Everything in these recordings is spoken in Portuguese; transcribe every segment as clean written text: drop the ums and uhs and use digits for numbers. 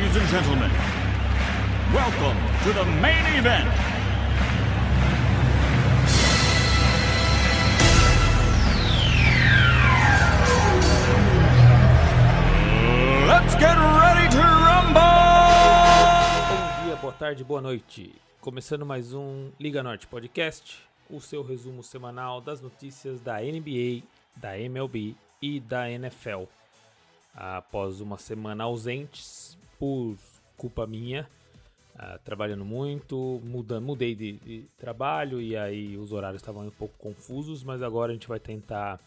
Ladies and gentlemen, welcome to the main event. Let's get ready to rumble! Bom dia, boa tarde, boa noite. Começando mais um Liga Norte Podcast, o seu resumo semanal das notícias da NBA, da MLB e da NFL. Após uma semana ausentes, por culpa minha, trabalhando muito, mudei de trabalho e aí os horários estavam um pouco confusos, mas agora a gente vai tentar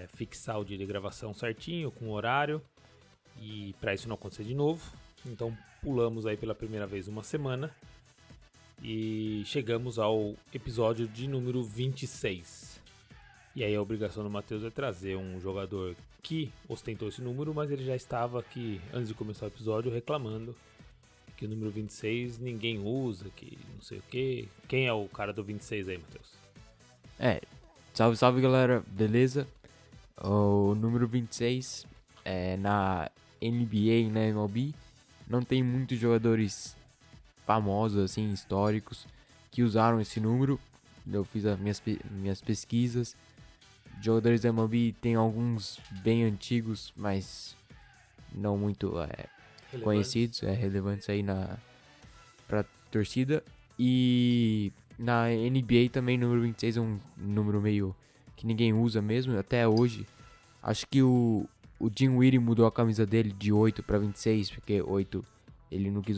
fixar o dia de gravação certinho, com o horário, e para isso não acontecer de novo, então pulamos aí pela primeira vez uma semana e chegamos ao episódio de número 26. E aí a obrigação do Matheus é trazer um jogador que ostentou esse número, mas ele já estava aqui, antes de começar o episódio, reclamando que o número 26 ninguém usa, que não sei o que. Quem é o cara do 26 aí, Matheus? Salve galera, beleza? O número 26 na NBA e na MLB não tem muitos jogadores famosos, assim, históricos, que usaram esse número. Eu fiz as minhas pesquisas. Jogadores da MLB tem alguns bem antigos, mas não muito conhecidos, relevantes aí pra torcida. E na NBA também o número 26 é um número meio que ninguém usa mesmo, até hoje. Acho que o Dinwiddie mudou a camisa dele de 8 para 26, porque 8 ele não quis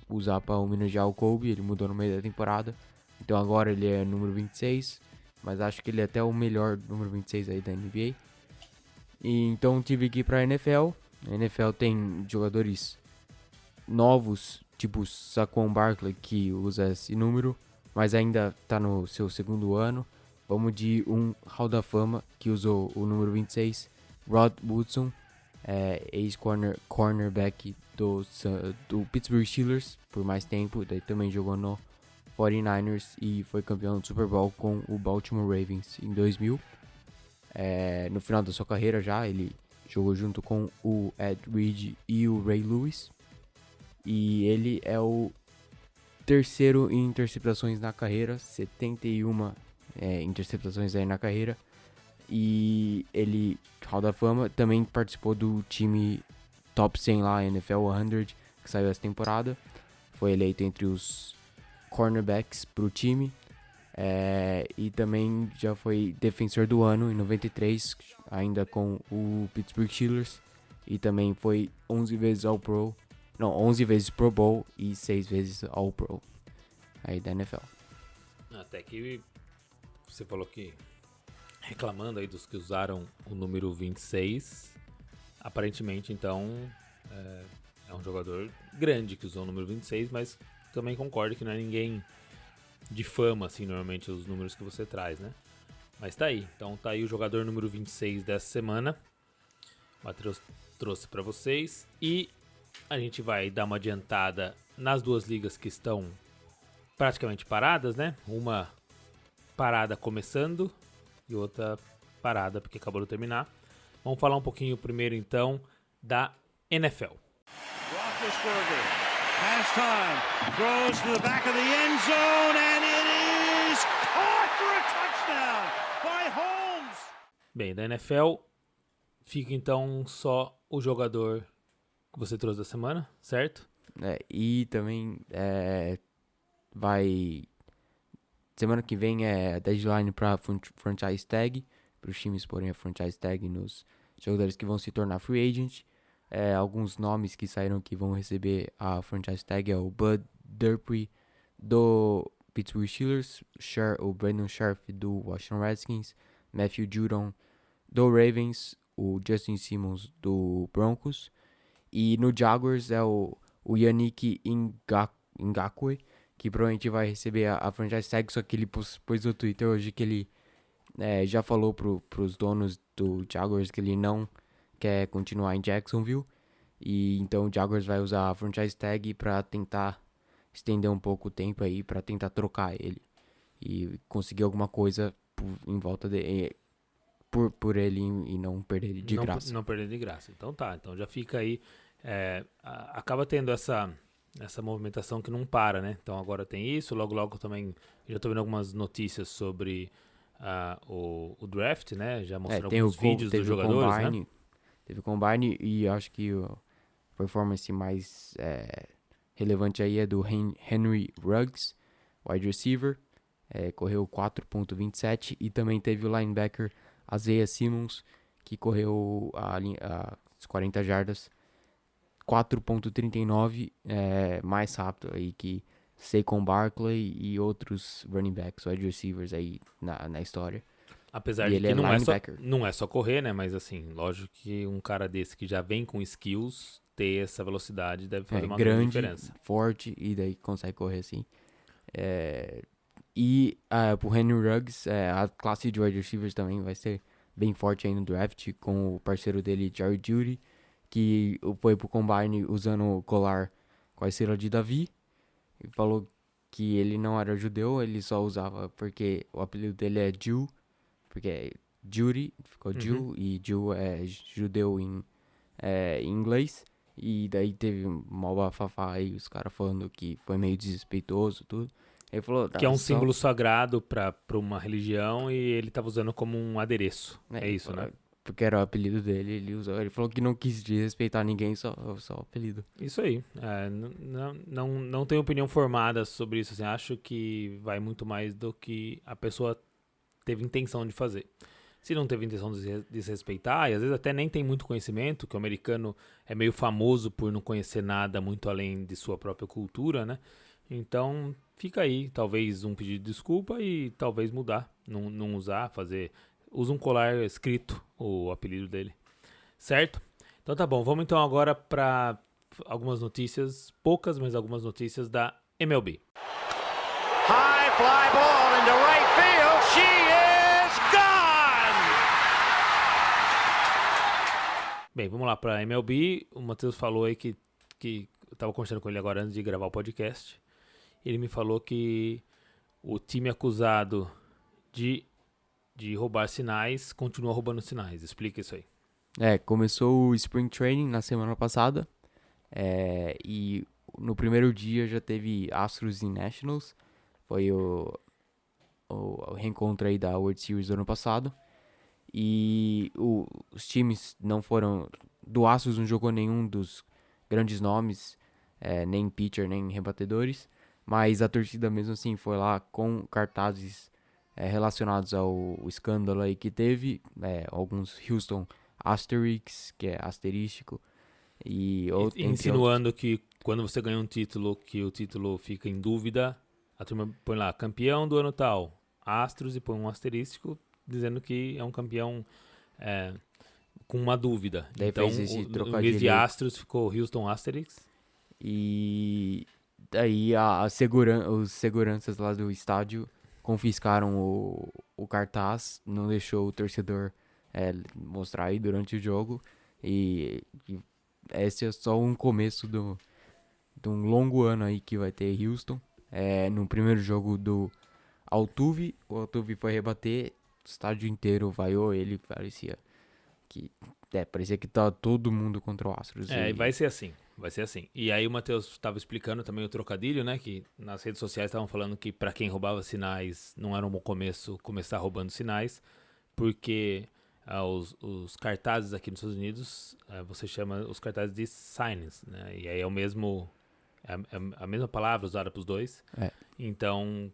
usar para homenagear o Kobe, ele mudou no meio da temporada. Então agora ele é número 26, mas acho que ele é até o melhor número 26 aí da NBA. E então tive que ir pra NFL. A NFL tem jogadores novos, tipo Saquon Barkley, que usa esse número, mas ainda tá no seu segundo ano. Vamos de um Hall da Fama que usou o número 26, Rod Woodson, ex-cornerback do Pittsburgh Steelers por mais tempo, daí também jogou no 49ers e foi campeão do Super Bowl com o Baltimore Ravens em 2000. No final da sua carreira já, ele jogou junto com o Ed Reed e o Ray Lewis. E ele é o terceiro em interceptações na carreira, 71 interceptações aí na carreira. E ele, Hall da Fama, também participou do time Top 100 lá, NFL 100, que saiu essa temporada. Foi eleito entre os cornerbacks pro time. E também já foi defensor do ano em 93, ainda com o Pittsburgh Steelers. E também foi 11 vezes All-Pro. Não, 11 vezes Pro Bowl e 6 vezes All-Pro aí da NFL. Até que você falou que reclamando aí dos que usaram o número 26, aparentemente então é um jogador grande que usou o número 26, mas também concordo que não é ninguém de fama, assim, normalmente os números que você traz, né? Mas tá aí, então tá aí o jogador número 26 dessa semana. O Matheus trouxe pra vocês e a gente vai dar uma adiantada nas duas ligas que estão praticamente paradas, né? Uma parada começando e outra parada porque acabou de terminar. Vamos falar um pouquinho primeiro então da NFL. Roethlisberger has time, throws to the back of the end zone, and it is caught for a touchdown by Holmes. Bem, da NFL fica então só o jogador que você trouxe da semana, certo? E também vai... Semana que vem é a deadline para franchise tag, para os times porem a franchise tag nos jogadores que vão se tornar free agent. Alguns nomes que saíram que vão receber a franchise tag é o Bud Dupree do Pittsburgh Steelers, o Brandon Scherff do Washington Redskins, Matthew Judon do Ravens, o Justin Simmons do Broncos, e no Jaguars é o Yannick Ngakoue, que provavelmente vai receber a franchise tag, só que ele pôs no Twitter hoje que ele já falou pros donos do Jaguars que ele não quer continuar em Jacksonville, e então o Jaguars vai usar a franchise tag para tentar estender um pouco o tempo aí, para tentar trocar ele e conseguir alguma coisa em volta dele, por ele e não perder ele de graça. Não perder de graça. Então tá, então já fica aí acaba tendo essa movimentação que não para, né? Então agora tem isso, logo também já tô vendo algumas notícias sobre o draft, né? Já mostrando alguns vídeos dos jogadores, né? Teve o Combine e acho que a performance mais relevante aí é do Henry Ruggs, wide receiver, correu 4.27 e também teve o linebacker Isaiah Simmons, que correu as 40 jardas, 4.39, mais rápido aí que Saquon Barkley e outros running backs, wide receivers aí na história. Apesar E de ele que linebacker. não é só correr, né? Mas assim, lógico que um cara desse que já vem com skills, ter essa velocidade deve fazer uma grande diferença. Forte e daí consegue correr assim. E pro Henry Ruggs, a classe de wide receivers também vai ser bem forte aí no draft, com o parceiro dele, Jerry Jeudy, que foi pro Combine usando o colar com a estrela de Davi. E falou que ele não era judeu, ele só usava porque o apelido dele é Jew, porque é Judy, ficou Jew, e Jew é judeu em inglês. E daí teve uma bafafá aí, os caras falando que foi meio desrespeitoso, tudo. Ele falou, que é um símbolo sagrado pra uma religião e ele tava usando como um adereço. É isso, né? Porque era o apelido dele, ele falou que não quis desrespeitar ninguém, só o apelido. Isso aí. Não tenho opinião formada sobre isso. Assim, acho que vai muito mais do que a pessoa teve intenção de fazer. Se não teve intenção de desrespeitar, e às vezes até nem tem muito conhecimento, que o americano é meio famoso por não conhecer nada muito além de sua própria cultura, né? Então, fica aí, talvez um pedido de desculpa e talvez mudar, não usar, usa um colar escrito, o apelido dele, certo? Então tá bom, vamos então agora para algumas notícias, poucas, mas algumas notícias da MLB. High fly ball into right field. She is gone! Bem, vamos lá para MLB. O Matheus falou aí que eu tava conversando com ele agora antes de gravar o podcast. Ele me falou que o time acusado de roubar sinais continua roubando sinais. Explica isso aí. Começou o Spring Training na semana passada. E no primeiro dia já teve Astros e Nationals. Foi o reencontro aí da World Series do ano passado. E os times não foram... Do Astros não jogou nenhum dos grandes nomes, nem pitcher, nem rebatedores. Mas a torcida mesmo assim foi lá com cartazes relacionados ao escândalo aí que teve. Alguns Houston Asterix, que é asterístico. Insinuando que quando você ganha um título, que o título fica em dúvida, a turma põe lá, campeão do ano tal, Astros, e põe um asterístico dizendo que é um campeão com uma dúvida. Daí então, em vez de Astros, ficou Houston Asterix. E daí os seguranças lá do estádio confiscaram o cartaz, não deixou o torcedor mostrar aí durante o jogo. E esse é só um começo de um longo ano aí que vai ter Houston. No primeiro jogo do Altuve, o Altuve foi rebater, o estádio inteiro vaiou ele, parecia que tá todo mundo contra o Astros. E vai ser assim. E aí o Matheus estava explicando também o trocadilho, né? Que nas redes sociais estavam falando que para quem roubava sinais não era um bom começo começar roubando sinais, porque os cartazes aqui nos Estados Unidos, você chama os cartazes de signs, né? E aí é a mesma palavra usada para os dois. Então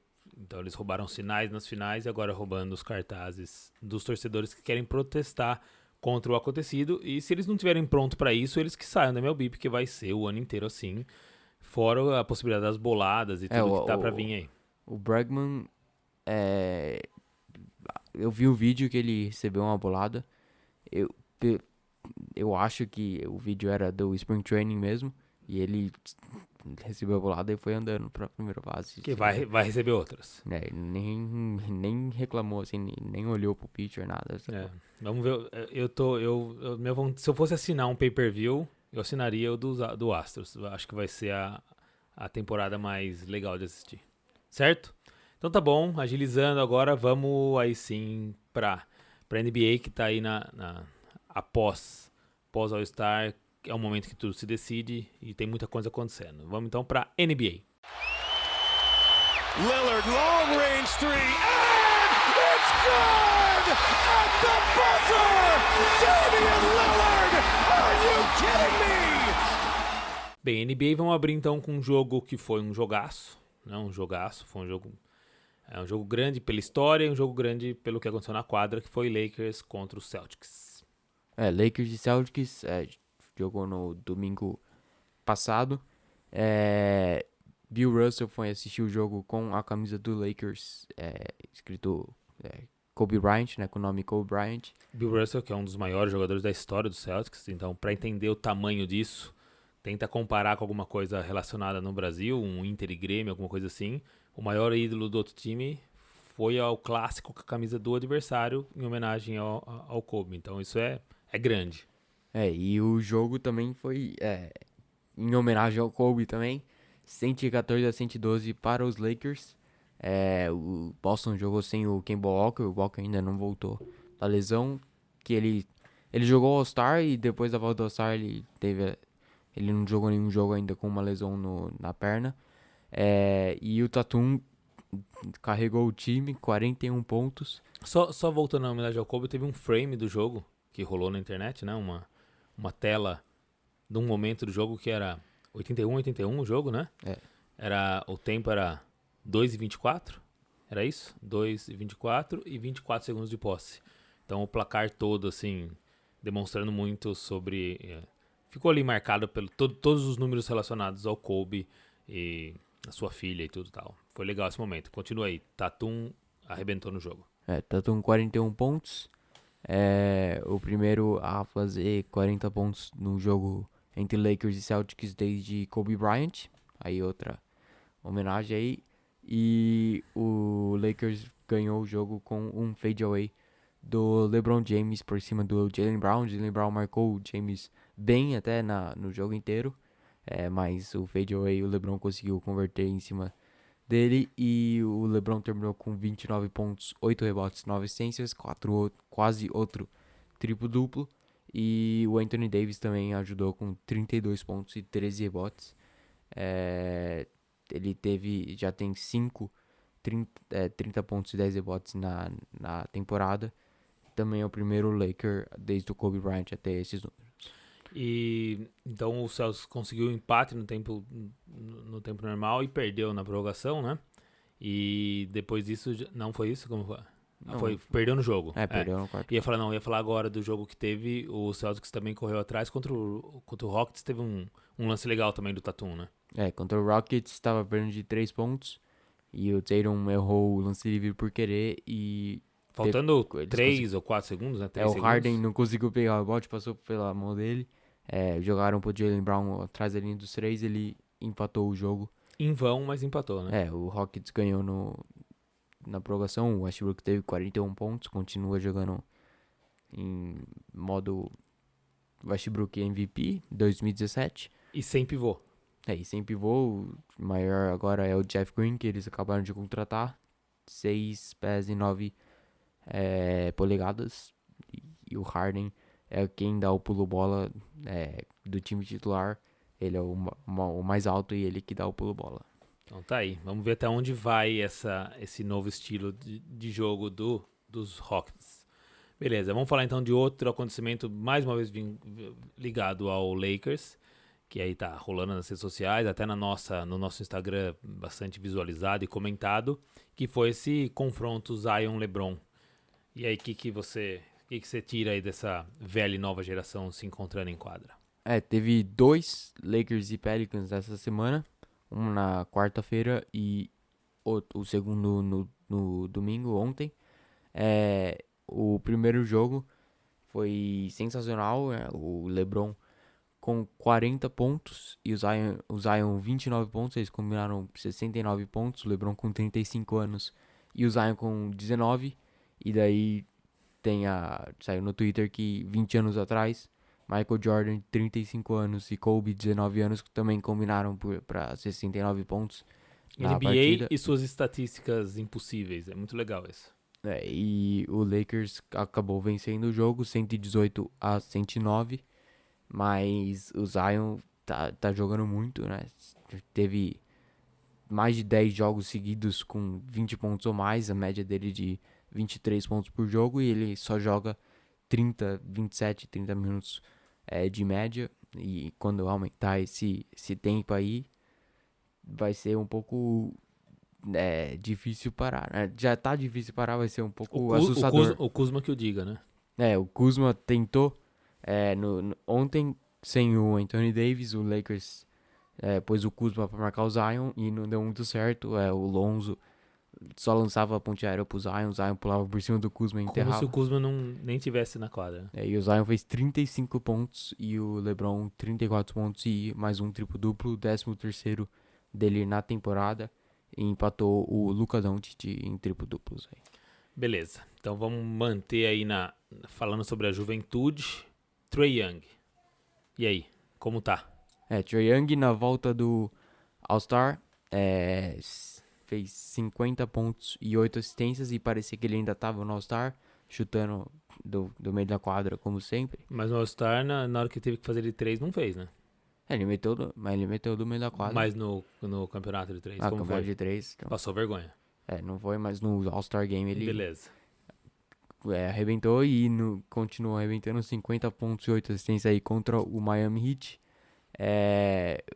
eles roubaram sinais nas finais e agora roubando os cartazes dos torcedores que querem protestar contra o acontecido, e se eles não estiverem prontos para isso, eles que saiam da MLB, porque vai ser o ano inteiro assim, fora a possibilidade das boladas e tudo que tá pra vir aí. O Bregman, eu vi o vídeo que ele recebeu uma bolada, eu acho que o vídeo era do Spring Training mesmo, e ele recebeu a bolada e foi andando pra primeira base. Que vai receber outras. Nem reclamou, assim, nem olhou pro pitcher, nada. Vamos ver, se eu fosse assinar um pay-per-view, eu assinaria o do Astros. Eu acho que vai ser a temporada mais legal de assistir. Certo? Então tá bom, agilizando agora, vamos aí sim pra NBA, que tá aí após All-Star, é um momento que tudo se decide e tem muita coisa acontecendo. Vamos então para NBA. Lillard, long range three, and it's good! At the buzzer! Damian Lillard! Are you kidding me? Bem, NBA, vamos abrir então com um jogo que foi um jogaço, né? Foi um jogo grande pela história e um jogo grande pelo que aconteceu na quadra, que foi Lakers contra os Celtics. Lakers e Celtics jogou no domingo passado. Bill Russell foi assistir o jogo com a camisa do Lakers, escrito Kobe Bryant, né, com o nome Kobe Bryant. Bill Russell, que é um dos maiores jogadores da história do Celtics, então para entender o tamanho disso, tenta comparar com alguma coisa relacionada no Brasil, um Inter e Grêmio, alguma coisa assim. O maior ídolo do outro time foi ao clássico com a camisa do adversário em homenagem ao Kobe, então isso é grande. E o jogo também foi em homenagem ao Kobe também. 114-112 para os Lakers. O Boston jogou sem o Kemba Walker. O Walker ainda não voltou da lesão. Que ele jogou All-Star e depois da volta do All-Star ele não jogou nenhum jogo ainda com uma lesão na perna. E o Tatum carregou o time, 41 pontos. Só voltando na homenagem ao Kobe, teve um frame do jogo que rolou na internet, né? Uma tela de um momento do jogo que era 81 o jogo, né? O tempo era 2:24, era isso? 2:24 e 24 segundos de posse. Então o placar todo, assim, demonstrando muito sobre... ficou ali marcado pelo todos os números relacionados ao Kobe e a sua filha e tudo tal. Foi legal esse momento. Continua aí. Tatum arrebentou no jogo. Tatum 41 pontos. O primeiro a fazer 40 pontos no jogo entre Lakers e Celtics desde Kobe Bryant. Aí outra homenagem aí. E o Lakers ganhou o jogo com um fadeaway do LeBron James por cima do Jaylen Brown. Jaylen Brown marcou o James bem até no jogo inteiro. Mas o fadeaway o LeBron conseguiu converter em cima dele. E o LeBron terminou com 29 pontos, 8 rebotes, 9 assistências, quase outro triplo-duplo. E o Anthony Davis também ajudou com 32 pontos e 13 rebotes. Ele já tem 30 pontos e 10 rebotes na temporada. Também é o primeiro Laker desde o Kobe Bryant até esses números. E então o Celtics conseguiu um empate no tempo normal e perdeu na prorrogação, né? E depois disso, não foi isso? Como foi? Perdeu no jogo. Perdeu no quarto. Ia falar agora do jogo que teve. O Celtics também correu atrás contra o Rockets. Teve um lance legal também do Tatum, né? Contra o Rockets estava perdendo de 3 pontos. E o Tatum errou o lance livre por querer. E faltando 3 ou 4 segundos, né? 3 o segundos. Harden não conseguiu pegar o rebote, passou pela mão dele. Jogaram pro Jaylen Brown atrás da linha dos 3. Ele empatou o jogo. Em vão, mas empatou, né? O Rockets ganhou na prorrogação. O Westbrook teve 41 pontos. Continua jogando em modo Westbrook MVP 2017. E sem pivô. E sem pivô. O maior agora é o Jeff Green, que eles acabaram de contratar. 6 pés e 9 polegadas. E o Harden é quem dá o pulo-bola do time titular. Ele é o mais alto e ele que dá o pulo-bola. Então tá aí. Vamos ver até onde vai esse novo estilo de jogo dos Rockets. Beleza, vamos falar então de outro acontecimento, mais uma vez ligado ao Lakers, que aí tá rolando nas redes sociais, até no nosso Instagram, bastante visualizado e comentado, que foi esse confronto Zion-LeBron. E aí, o que você tira aí dessa velha e nova geração se encontrando em quadra? Teve 2 Lakers e Pelicans essa semana, um na quarta-feira e o segundo no domingo, ontem. O primeiro jogo foi sensacional, o LeBron com 40 pontos e o Zion 29 pontos, eles combinaram 69 pontos, o LeBron com 35 anos e o Zion com 19, e daí saiu no Twitter que 20 anos atrás, Michael Jordan, 35 anos, e Kobe, 19 anos, também combinaram para 69 pontos na NBA partida. e suas estatísticas impossíveis, é muito legal isso. E o Lakers acabou vencendo o jogo, 118-109. Mas o Zion tá jogando muito, né? Teve mais de 10 jogos seguidos com 20 pontos ou mais, a média dele de 23 pontos por jogo, e ele só joga 27, 30 minutos de média. E quando aumentar esse tempo aí, vai ser um pouco difícil parar, né? Já tá difícil parar, vai ser um pouco assustador. O Kuzma que o diga, né? O Kuzma tentou ontem, sem o Anthony Davis, o Lakers pôs o Kuzma pra marcar o Zion e não deu muito certo. O Lonzo só lançava a ponte aérea pro Zion, o Zion pulava por cima do Kuzma e enterrava. Como se o Kuzma nem tivesse na quadra. E o Zion fez 35 pontos e o LeBron 34 pontos e mais um triplo-duplo, 13º dele na temporada, e empatou o Luka Doncic em triplo-duplos. Beleza, então vamos manter aí falando sobre a juventude. Trae Young, e aí, como tá? Trae Young na volta do All-Star fez 50 pontos e 8 assistências e parecia que ele ainda tava no All-Star, chutando do meio da quadra, como sempre. Mas no All-Star, na hora que teve que fazer de 3, não fez, né? Ele meteu do meio da quadra. Mas no campeonato de 3, como campeonato foi? de 3. Então, Passou vergonha. não foi, mas no All-Star Game ele Beleza. Arrebentou e continuou arrebentando 50 pontos e 8 assistências aí contra o Miami Heat.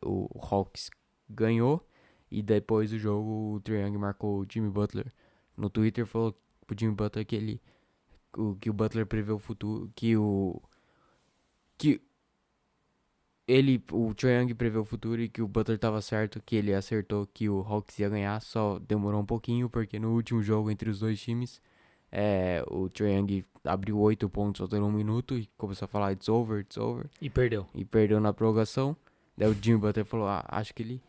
O Hawks ganhou e depois do jogo o Trae Young marcou o Jimmy Butler. No Twitter falou pro Jimmy Butler que o Butler prevê o futuro, o Trae Young prevê o futuro e que o Butler tava certo, que ele acertou que o Hawks ia ganhar, só demorou um pouquinho porque no último jogo entre os dois times o Trae Young abriu 8 pontos faltando 1 minuto e começou a falar it's over. E perdeu. E perdeu na prorrogação. Daí o Jimmy Butler falou, acho que ele...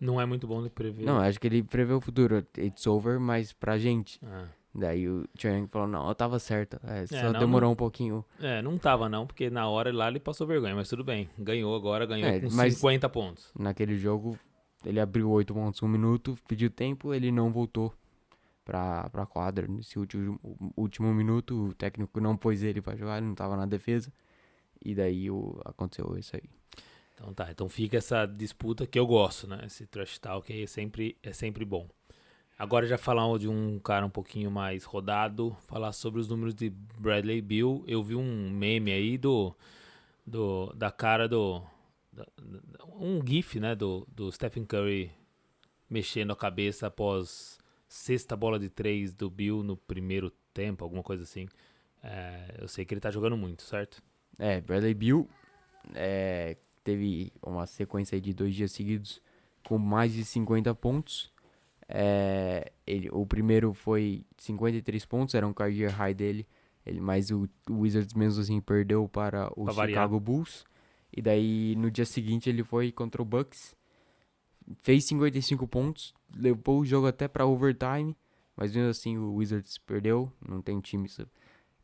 não é muito bom de prever. Não, acho que ele prevê o futuro, it's over, mas pra gente. Ah. Daí o Trae Young falou, não, eu tava certo, só não, demorou um pouquinho. Não tava não, porque na hora lá ele passou vergonha, mas tudo bem. Ganhou com mas 50 pontos. Naquele jogo, ele abriu 8 pontos 1 minuto, pediu tempo, ele não voltou pra quadra nesse último minuto. O técnico não pôs ele pra jogar, ele não tava na defesa. E daí aconteceu isso aí. Então tá, então fica essa disputa que eu gosto, né? Esse trash talk aí é sempre bom. Agora já falar de um cara um pouquinho mais rodado, falar sobre os números de Bradley Beal. Eu vi um meme aí da cara um gif, né, do Stephen Curry mexendo a cabeça após sexta bola de 3 do Beal no primeiro tempo, alguma coisa assim. Eu sei que ele tá jogando muito, certo? Bradley Beal teve uma sequência aí de 2 dias seguidos com mais de 50 pontos. O primeiro foi 53 pontos, era um career high dele, mas o Wizards mesmo assim perdeu para o Chicago Bulls. E daí no dia seguinte ele foi contra o Bucks, fez 55 pontos, levou o jogo até para overtime, mas mesmo assim o Wizards perdeu, não tem time.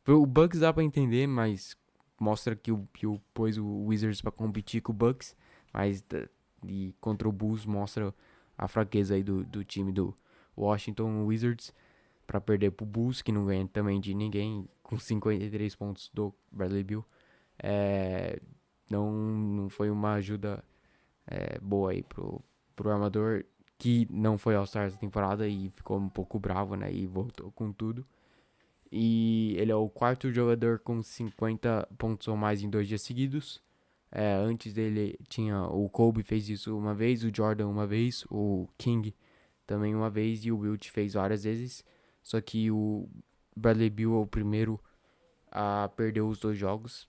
O Bucks dá para entender, mas mostra que pôs o Wizards para competir com o Bucks, mas e contra o Bulls mostra a fraqueza aí do time do Washington Wizards para perder pro Bulls, que não ganha também de ninguém, com 53 pontos do Bradley Beal. Não foi uma ajuda boa aí pro armador, que não foi All-Star essa temporada e ficou um pouco bravo, né, e voltou com tudo. E ele é o quarto jogador com 50 pontos ou mais em 2 dias seguidos. Antes dele tinha o Kobe, fez isso uma vez, o Jordan uma vez, o King também uma vez e o Wilt fez várias vezes. Só que o Bradley Beal é o primeiro a perder os 2 jogos.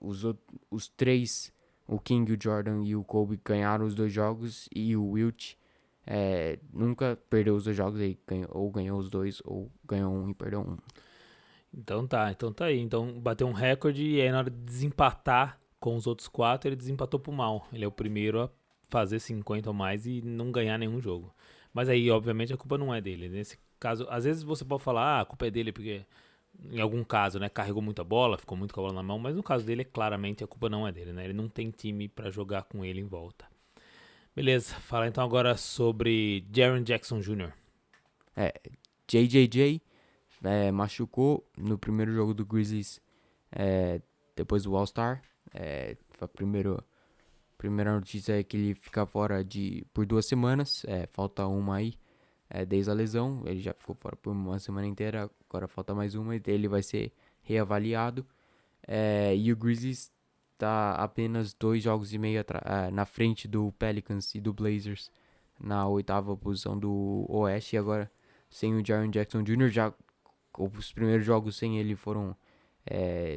Os 3, o King, o Jordan e o Kobe, ganharam os 2 jogos e o Wilt nunca perdeu os 2 jogos, ele ganhou os 2 ou ganhou 1 e perdeu 1. Então tá aí. Então bateu um recorde e aí na hora de desempatar com os outros 4, ele desempatou pro mal. Ele é o primeiro a fazer 50 ou mais e não ganhar nenhum jogo. Mas aí, obviamente, a culpa não é dele. Nesse caso, às vezes você pode falar, a culpa é dele porque, em algum caso, né, carregou muita bola, ficou muito com a bola na mão, mas no caso dele, claramente, a culpa não é dele, né? Ele não tem time pra jogar com ele em volta. Beleza, fala então agora sobre Jaren Jackson Jr. JJJ machucou no primeiro jogo do Grizzlies. depois do All-Star. A primeira notícia é que ele fica fora por 2 semanas. Falta uma aí, desde a lesão. Ele já ficou fora por uma semana inteira, agora falta mais uma e ele vai ser reavaliado. E o Grizzlies tá apenas 2 jogos e meio na frente do Pelicans e do Blazers na 8ª posição do Oeste. E agora, sem o Jaren Jackson Jr., os primeiros jogos sem ele foram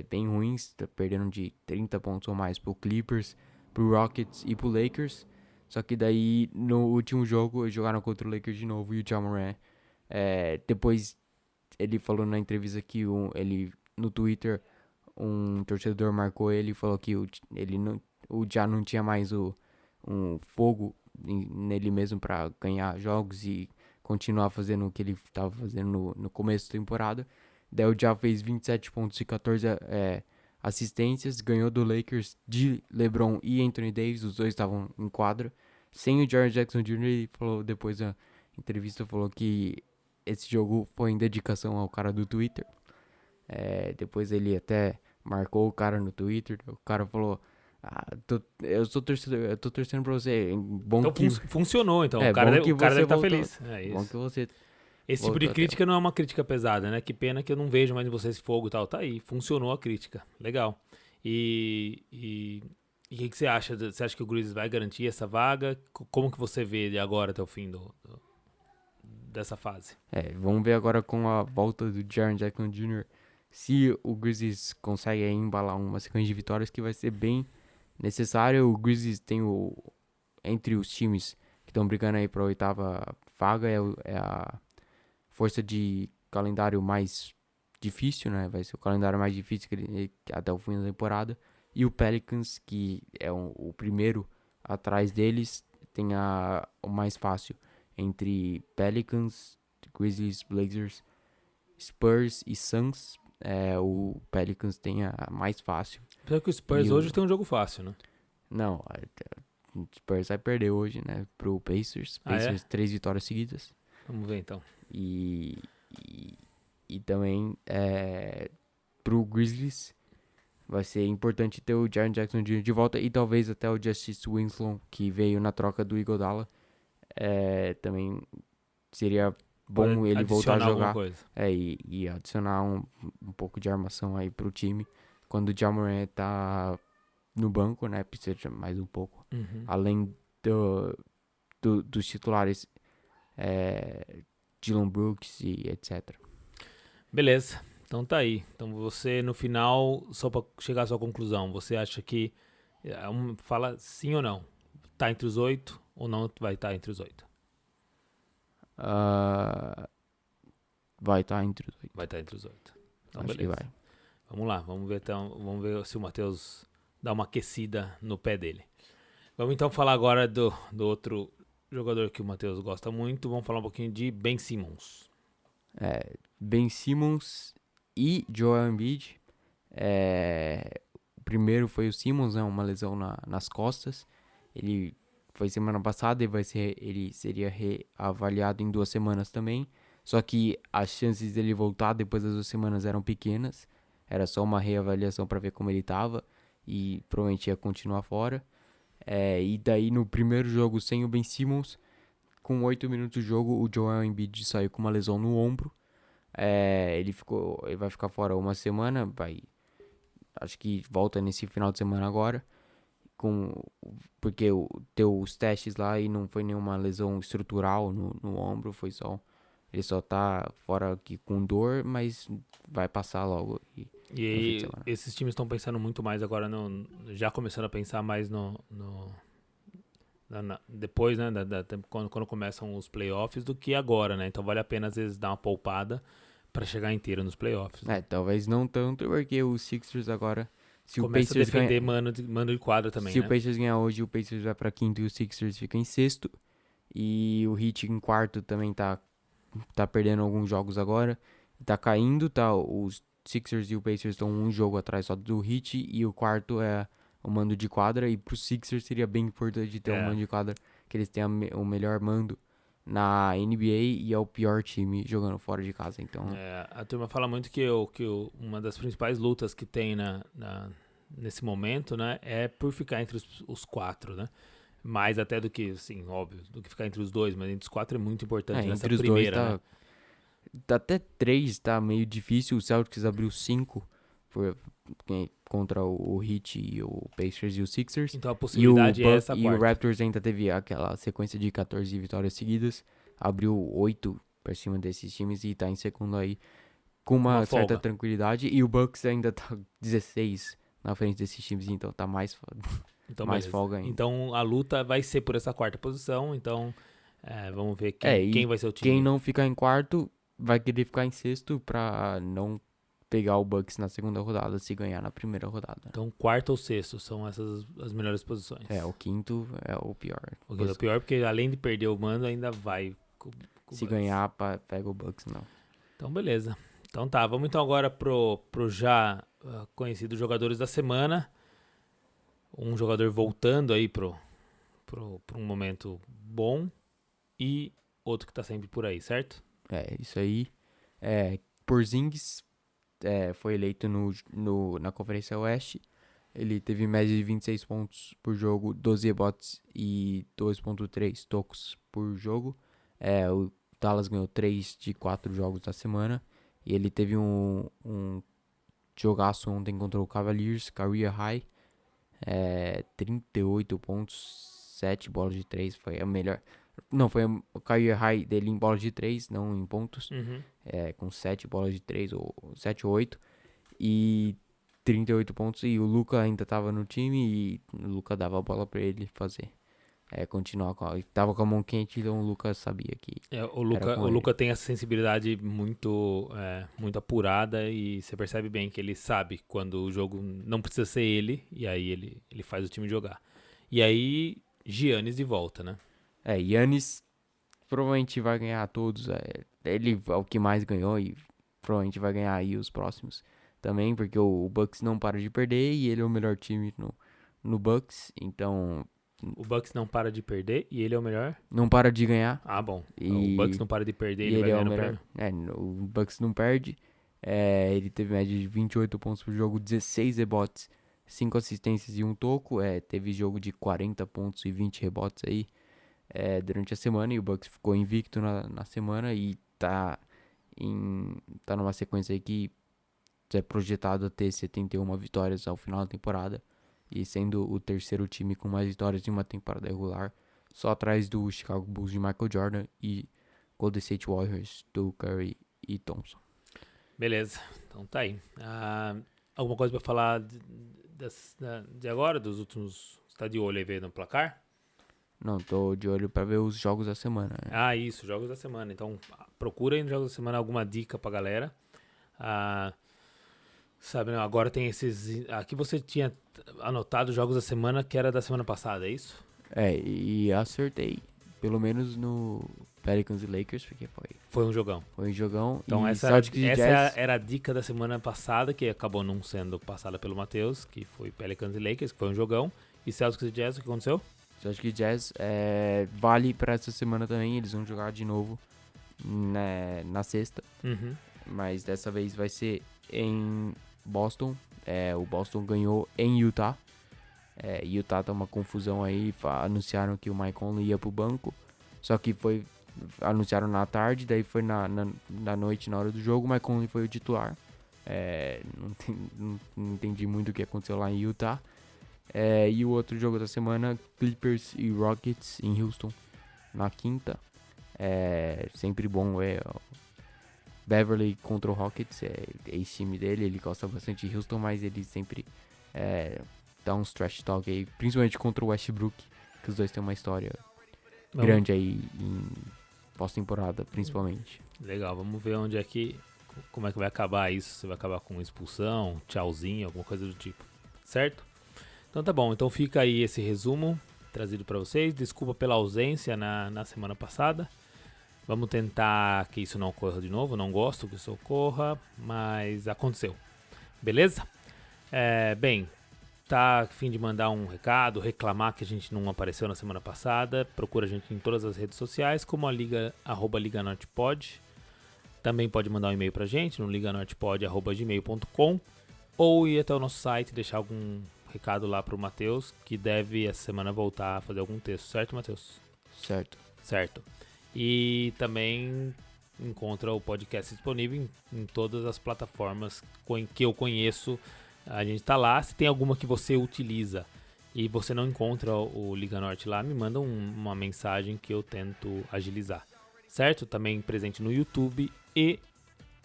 bem ruins, perdendo de 30 pontos ou mais pro Clippers, pro Rockets e pro Lakers. Só que daí, no último jogo, eles jogaram contra o Lakers de novo e o Ja Morant, depois ele falou na entrevista que no Twitter, um torcedor marcou ele e falou que o Ja não tinha mais um fogo nele mesmo para ganhar jogos e continuar fazendo o que ele estava fazendo no começo da temporada. Daí o Ja fez 27 pontos e 14 assistências, ganhou do Lakers de LeBron e Anthony Davis, os dois estavam em quadra. Sem o Jaren Jackson Jr., ele falou depois da entrevista, falou que esse jogo foi em dedicação ao cara do Twitter. Depois ele até marcou o cara no Twitter, o cara falou: eu tô torcendo pra você. Bom então que funcionou, então. O cara deve estar feliz. Isso. Bom que você Esse tipo de crítica não é uma crítica pesada, né? Que pena que eu não vejo mais em você esse fogo e tal. Tá aí, funcionou a crítica. Legal. E o que você acha? Você acha que o Grizzlies vai garantir essa vaga? Como que você vê ele agora até o fim dessa fase? Vamos ver agora com a volta do Jaren Jackson Jr. se o Grizzlies consegue embalar uma sequência de vitórias que vai ser bem necessário. O Grizzlies tem entre os times que estão brigando aí para a 8ª vaga, é a força de calendário mais difícil, né? Vai ser o calendário mais difícil até o fim da temporada. E o Pelicans, que é o primeiro atrás deles, tem o mais fácil entre Pelicans, Grizzlies, Blazers, Spurs e Suns. O Pelicans tem a mais fácil. Apesar que o Spurs hoje tem um jogo fácil, né? Não, o Spurs vai perder hoje, né? Pro Pacers. Pacers 3 vitórias seguidas. Vamos ver então. E também pro Grizzlies vai ser importante ter o Jaren Jackson Jr. de volta e talvez até o Justice Winslow, que veio na troca do Iguodala. Também seria bom ele voltar a jogar e adicionar um pouco de armação aí pro time quando o Ja Morant tá no banco, né? Precisa mais um pouco. Além dos titulares Dillon Brooks e etc. Beleza, então tá aí. Então você no final, só pra chegar à sua conclusão, você acha que fala sim ou não? Tá entre os 8 ou não vai estar entre os 8? Vai estar entre os 8. Vai estar entre os 8. Então Acho beleza. que vai. Vamos lá, vamos ver se o Matheus dá uma aquecida no pé dele. Vamos então falar agora do outro jogador que o Matheus gosta muito. Vamos falar um pouquinho de Ben Simmons. Ben Simmons e Joel Embiid. O primeiro foi o Simmons, né, uma lesão nas costas. Ele foi semana passada e ele seria reavaliado em 2 semanas também. Só que as chances dele voltar depois das 2 semanas eram pequenas. Era só uma reavaliação para ver como ele estava e provavelmente ia continuar fora. E daí no primeiro jogo sem o Ben Simmons, com 8 minutos de jogo, o Joel Embiid saiu com uma lesão no ombro. Ele vai ficar fora uma semana, acho que volta nesse final de semana agora, porque deu os testes lá e não foi nenhuma lesão estrutural no ombro, ele só tá fora aqui com dor, mas vai passar logo. E aí, esses times estão pensando muito mais agora, já começando a pensar mais depois, né, quando começam os playoffs, do que agora, né? Então vale a pena às vezes dar uma poupada para chegar inteiro nos playoffs. Né? Talvez não tanto, porque os Sixers agora, se começa o Pacers a defender mano de quadra também, se né? o Pacers ganhar hoje, o Pacers vai pra quinto e o Sixers fica em sexto. E o Heat em quarto também tá perdendo alguns jogos agora. Tá caindo, os Sixers e o Pacers estão um jogo atrás só do Heat. E o quarto é o mando de quadra. E pro Sixers seria bem importante ter um mando de quadra, que eles têm o melhor mando na NBA e é o pior time jogando fora de casa. Então a turma fala muito que uma das principais lutas que tem nesse momento, né, é por ficar entre os 4, né? Mais até do que, assim, óbvio, do que ficar entre os 2, mas entre os 4 é muito importante nessa entre os primeira, dois né? tá até 3, tá meio difícil. O Celtics abriu 5 contra o Heat e o Pacers e o Sixers. Então a possibilidade é essa E quarta. o Raptors ainda teve aquela sequência de 14 vitórias seguidas. Abriu 8 pra cima desses times e tá em segundo aí com uma certa folga. tranquilidade. E o Bucks ainda tá 16 na frente desses times, então tá mais Então, mais beleza. folga ainda. Então a luta vai ser por essa quarta posição. Então vamos ver quem vai ser o time. Quem não ficar em quarto vai querer ficar em sexto pra não pegar o Bucks na segunda rodada se ganhar na primeira rodada. Então quarto ou sexto são essas as melhores posições. O quinto é o pior. O que é o pior porque além de perder o mando ainda vai com Se o Bucks. ganhar, pega o Bucks, não. Então beleza. Então tá, vamos então agora pro já conhecido jogadores da semana. Um jogador voltando aí pro um momento bom e outro que tá sempre por aí, certo? Isso aí. Porzingis foi eleito na Conferência Oeste. Ele teve média de 26 pontos por jogo, 12 rebotes e 2.3 tocos por jogo. O Dallas ganhou 3 de 4 jogos da semana. E ele teve um jogaço ontem contra o Cavaliers, career high. 38 pontos, 7 bolas de 3, foi a melhor. Não, foi o career high dele em bolas de 3, não em pontos. Com 7 bolas de 3, ou 7 ou 8. E 38 pontos. E o Luka ainda tava no time e o Luka dava a bola pra ele fazer. Continuar tava com a mão quente, então o Luka sabia que. O Luka tem essa sensibilidade muito apurada e você percebe bem que ele sabe quando o jogo não precisa ser ele, e aí ele faz o time jogar. E aí, Giannis de volta, né? Giannis provavelmente vai ganhar todos. Ele é o que mais ganhou e provavelmente vai ganhar aí os próximos também, porque o Bucks não para de perder e ele é o melhor time no Bucks, então. O Bucks não para de perder e ele é o melhor? Não para de ganhar. Ah, bom. O Bucks não para de perder e ele vai ganhar no prêmio? O Bucks não perde. Ele teve média de 28 pontos por jogo, 16 rebotes, 5 assistências e 1 toco. Teve jogo de 40 pontos e 20 rebotes aí durante a semana. E o Bucks ficou invicto na semana e tá numa sequência aí que é projetado a ter 71 vitórias ao final da temporada. E sendo o terceiro time com mais vitórias em uma temporada regular, só atrás do Chicago Bulls de Michael Jordan e Golden State Warriors do Curry e Thompson. Beleza, então tá aí. Alguma coisa pra falar de agora, dos últimos... Você tá de olho aí vendo no placar? Não, tô de olho pra ver os jogos da semana. Né? Isso, jogos da semana. Então procura aí nos jogos da semana alguma dica pra galera. Sabe, não, agora tem esses... Aqui você tinha anotado jogos da semana que era da semana passada, é isso? E acertei. Pelo menos no Pelicans e Lakers, porque foi um jogão. Foi um jogão. Então essa era a dica da semana passada, que acabou não sendo passada pelo Matheus, que foi Pelicans e Lakers, que foi um jogão. E Celtics e Jazz, o que aconteceu? Celtics e Jazz vale pra essa semana também, eles vão jogar de novo na sexta. Mas dessa vez vai ser em Boston. O Boston ganhou em Utah. Utah tá uma confusão aí. Anunciaram que o Mike Conley ia pro banco. Só que anunciaram na tarde. Daí foi na noite, na hora do jogo. O Mike Conley foi o titular. Não entendi muito o que aconteceu lá em Utah. E o outro jogo da semana, Clippers e Rockets em Houston na quinta. Sempre bom Beverly contra o Rockets, esse time dele, ele gosta bastante de Houston, mas ele sempre dá uns trash talk aí, principalmente contra o Westbrook, que os dois têm uma história grande aí em pós-temporada, principalmente. Legal, vamos ver como é que vai acabar isso, se vai acabar com expulsão, tchauzinho, alguma coisa do tipo, certo? Então tá bom, então fica aí esse resumo trazido para vocês, desculpa pela ausência na semana passada. Vamos tentar que isso não ocorra de novo. Não gosto que isso ocorra, mas aconteceu. Beleza? Bem, tá a fim de mandar um recado, reclamar que a gente não apareceu na semana passada. Procura a gente em todas as redes sociais, como a @liganortepod. Também pode mandar um e-mail pra gente no liganortepod@gmail.com. ou ir até o nosso site e deixar algum recado lá pro Matheus, que deve essa semana voltar a fazer algum texto, certo, Matheus? Certo. E também encontra o podcast disponível em todas as plataformas que eu conheço. A gente tá lá. Se tem alguma que você utiliza e você não encontra o Liga Norte lá, me manda uma mensagem que eu tento agilizar, certo? Também presente no YouTube e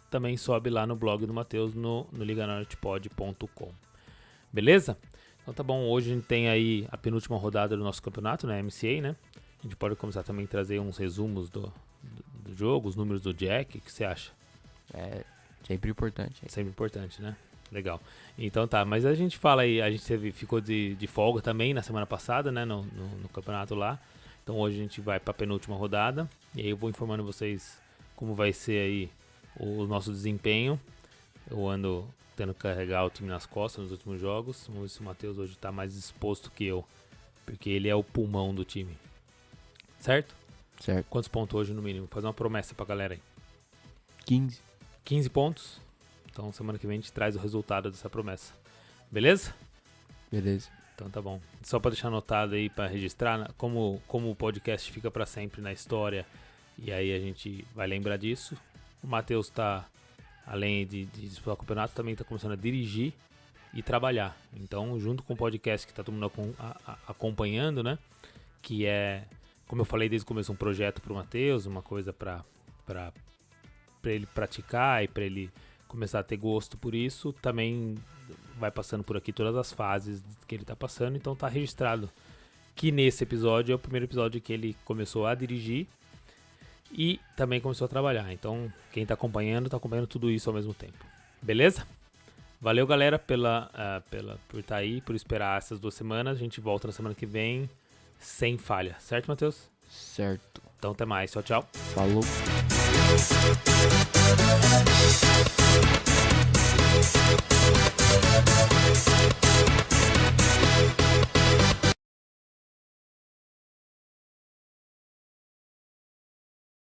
também sobe lá no blog do Matheus no liganortepod.com. Beleza? Então tá bom, hoje a gente tem aí a penúltima rodada do nosso campeonato, né, MCA, né? A gente pode começar também a trazer uns resumos do jogo, os números do Jack, o que você acha? É sempre importante. Sempre importante, né? Legal. Então tá, mas a gente fala aí, a gente ficou de folga também na semana passada, né, no campeonato lá. Então hoje a gente vai pra penúltima rodada, e aí eu vou informando vocês como vai ser aí o nosso desempenho. Eu ando tendo que carregar o time nas costas nos últimos jogos. Vamos ver se o Matheus hoje tá mais disposto que eu, porque ele é o pulmão do time. Certo? Certo. Quantos pontos hoje no mínimo? Vou fazer uma promessa pra galera aí. 15. 15 pontos. Então semana que vem a gente traz o resultado dessa promessa. Beleza? Beleza. Então tá bom. Só pra deixar anotado aí, pra registrar, como o podcast fica pra sempre na história, e aí a gente vai lembrar disso. O Matheus tá, além de disputar o campeonato, também tá começando a dirigir e trabalhar. Então, junto com o podcast que tá todo mundo acompanhando, né? Que é, como eu falei desde o começo, um projeto pro Matheus, uma coisa pra ele praticar e pra ele começar a ter gosto por isso. Também vai passando por aqui todas as fases que ele tá passando, então tá registrado que nesse episódio é o primeiro episódio que ele começou a dirigir e também começou a trabalhar. Então quem tá acompanhando tudo isso ao mesmo tempo. Beleza? Valeu, galera, por estar aí, por esperar essas 2 semanas. A gente volta na semana que vem sem falha, certo, Matheus? Certo. Então até mais, tchau, tchau. Falou.